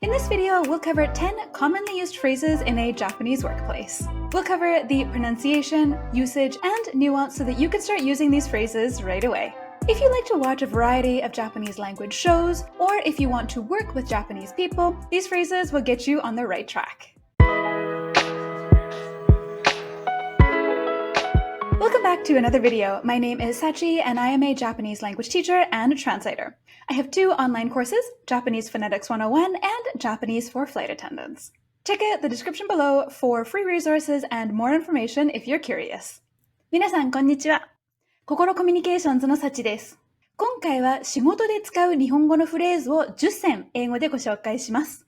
In this video, we'll cover 10 commonly used phrases in a Japanese workplace. We'll cover the pronunciation, usage, and nuance so that you can start using these phrases right away. If you like to watch a variety of Japanese language shows, or if you want to work with Japanese people, these phrases will get you on the right track. Welcome back to another video. My name is Sachi and I am a Japanese language teacher and translator. I have 2 online courses, Japanese Phonetics 101 and Japanese for Flight Attendants. Check out the description below for free resources and more information if you're curious. 皆さんこんにちは。心コミュニケーションズのサチです。今回は仕事で使う日本語のフレーズを10選英語でご紹介します。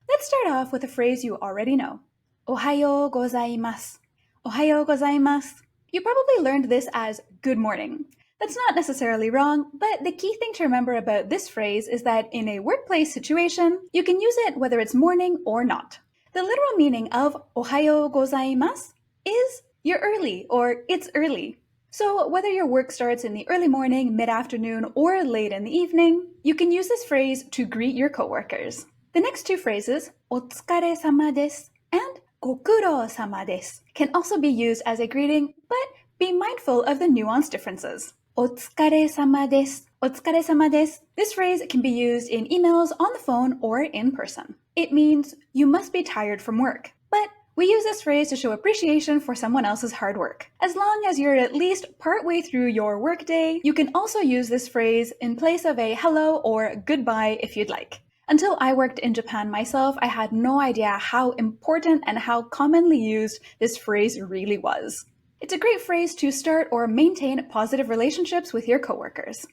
Let's start off with a phrase you already know. おはようございます。おはようございます。You probably learned this as good morning. That's not necessarily wrong, but the key thing to remember about this phrase is that in a workplace situation, you can use it whether it's morning or not. The literal meaning of おはようございます is you're early or it's early. So whether your work starts in the early morning, mid-afternoon, or late in the evening, you can use this phrase to greet your coworkers. The next 2 phrases, お疲れ様です and ご苦労様です can also be used as a greeting, but be mindful of the nuance differences. お疲れ様です。お疲れ様です。This phrase can be used in emails, on the phone, or in person. It means you must be tired from work. But we use this phrase to show appreciation for someone else's hard work. As long as you're at least partway through your workday, you can also use this phrase in place of a hello or goodbye if you'd like. Until I worked in Japan myself, I had no idea how important and how commonly used this phrase really was. It's a great phrase to start or maintain positive relationships with your coworkers.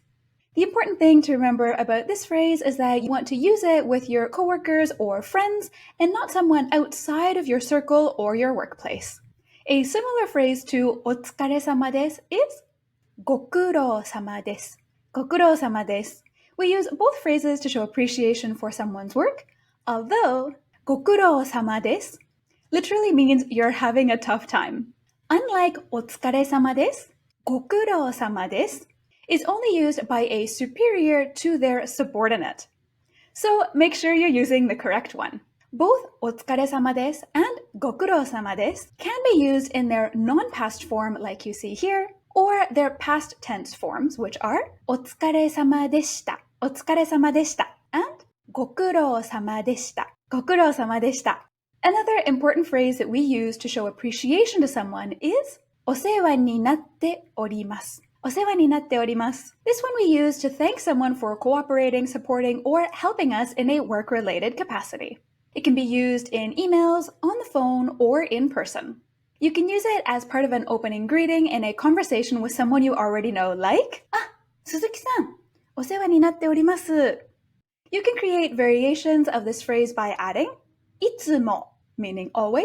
The important thing to remember about this phrase is that you want to use it with your coworkers or friends and not someone outside of your circle or your workplace. A similar phrase to お疲れ様です is ご苦労様です。ご苦労様です。We use both phrases to show appreciation for someone's work, although ご苦労様です literally means you're having a tough time. Unlike お疲れ様です、ご苦労様です is only used by a superior to their subordinate. So make sure you're using the correct one. Both お疲れ様です and ご苦労様です can be used in their non-past form like you see here, or their past tense forms, which are お疲れ様でした、お疲れ様でした and ご苦労様でした、ご苦労様でした。Another important phrase that we use to show appreciation to someone is お世話になっております。お世話になっております。This one we use to thank someone for cooperating, supporting, or helping us in a work-related capacity. It can be used in emails, on the phone, or in person. You can use it as part of an opening greeting in a conversation with someone you already know, like 鈴木さん、お世話になっております。You can create variations of this phrase by adding いつも meaning always,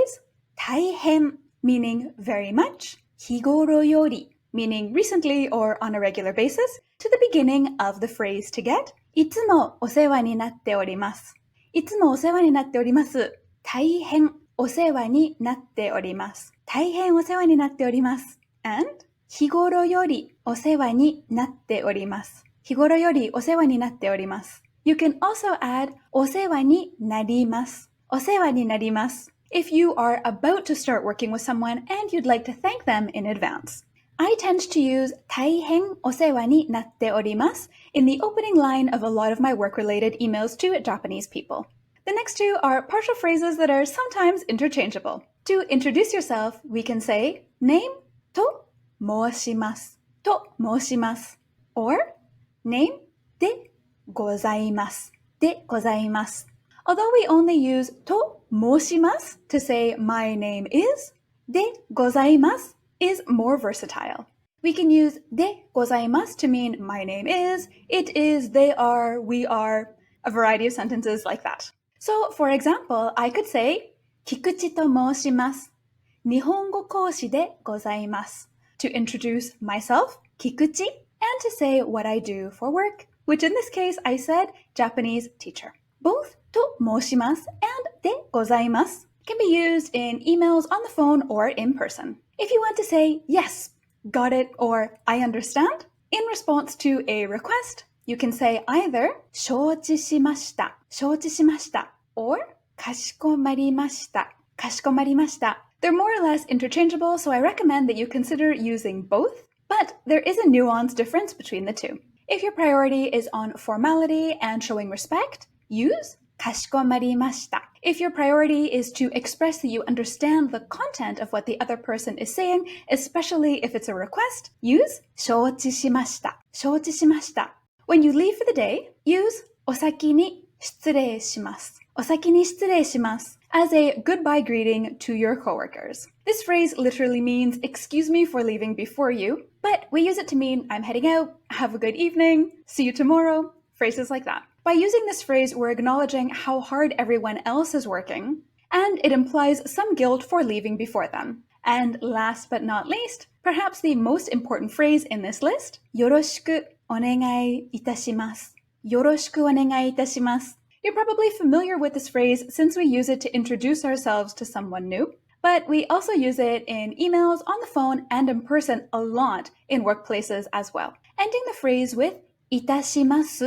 大変 meaning very much, 日頃より meaning recently or on a regular basis, to the beginning of the phrase to get いつもお世話になっております。いつもお世話になっております。大変お世話になっております。大変お世話になっております。and 日頃よりお世話になっております。日頃よりお世話になっております。You can also add お世話になります。お世話になります if you are about to start working with someone and you'd like to thank them in advance. I tend to use 大変お世話になっております in the opening line of a lot of my work-related emails to Japanese people. The next 2 are partial phrases that are sometimes interchangeable. To introduce yourself, we can say name と申しますと申します or name でございますでございます Although we only use と申します to say my name is, でございます is more versatile. We can use でございます to mean my name is, it is, they are, we are, a variety of sentences like that. So, for example, I could say 菊池と申します。日本語講師でございます to introduce myself, 菊池, and to say what I do for work, which in this case I said Japanese teacher. Both と申します and でございます can be used in emails, on the phone, or in person. If you want to say yes, got it, or I understand, in response to a request, you can say either 承知しました、承知しました or かしこまりました。かしこまりました。They're more or less interchangeable, so I recommend that you consider using both, but there is a nuanced difference between the two. If your priority is on formality and showing respect, use かしこまりました. If your priority is to express that you understand the content of what the other person is saying, especially if it's a request, use 承知しました。承知しました. When you leave for the day, use お先に失礼します。お先に失礼します as a goodbye greeting to your coworkers. This phrase literally means excuse me for leaving before you, but we use it to mean I'm heading out, have a good evening, see you tomorrow, phrases like that. By using this phrase, we're acknowledging how hard everyone else is working, and it implies some guilt for leaving before them. And last but not least, perhaps the most important phrase in this list, よろしくお願いいたします。よろしくお願いいたします. You're probably familiar with this phrase since we use it to introduce ourselves to someone new, but we also use it in emails, on the phone, and in person a lot in workplaces as well. Ending the phrase with いたします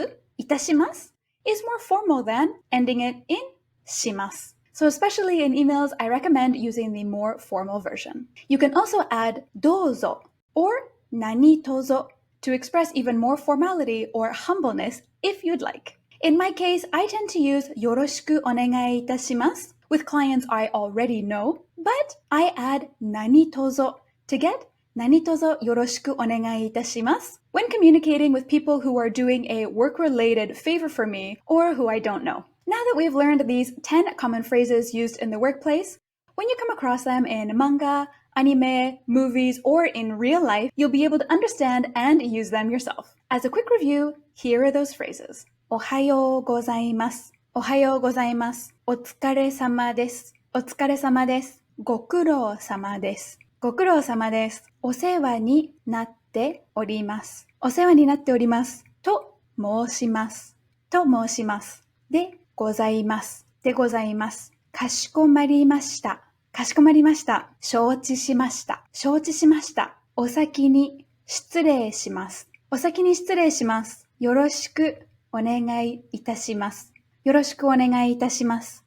is more formal than ending it in します. So especially in emails, I recommend using the more formal version. You can also add どうぞ or 何卒 to express even more formality or humbleness if you'd like. In my case, I tend to use よろしくお願いいたします with clients I already know, but I add 何卒 to get 何卒よろしくお願いいたします when communicating with people who are doing a work-related favor for me or who I don't know. Now that we've learned these 10 common phrases used in the workplace, when you come across them in manga, anime, movies, or in real life, you'll be able to understand and use them yourself. As a quick review, here are those phrases. おはようございます。おはようございます。お疲れ様です。お疲れ様です。ご苦労様です。ご苦労様です。お世話になっております。お世話になっております。と申します。と申します。でございます。でございます。かしこまりました。かしこまりました。承知しました。承知しました。お先に失礼します。お先に失礼します。よろしくお願いいたします。よろしくお願いいたします。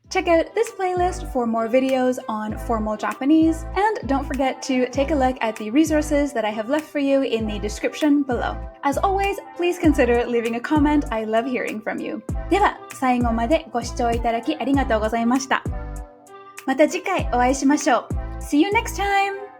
Check out this playlist for more videos on formal Japanese, and don't forget to take a look at the resources that I have left for you in the description below. As always, please consider leaving a comment. I love hearing from you. では、最後までご視聴いただきありがとうございました。また次回お会いしましょう。See you next time!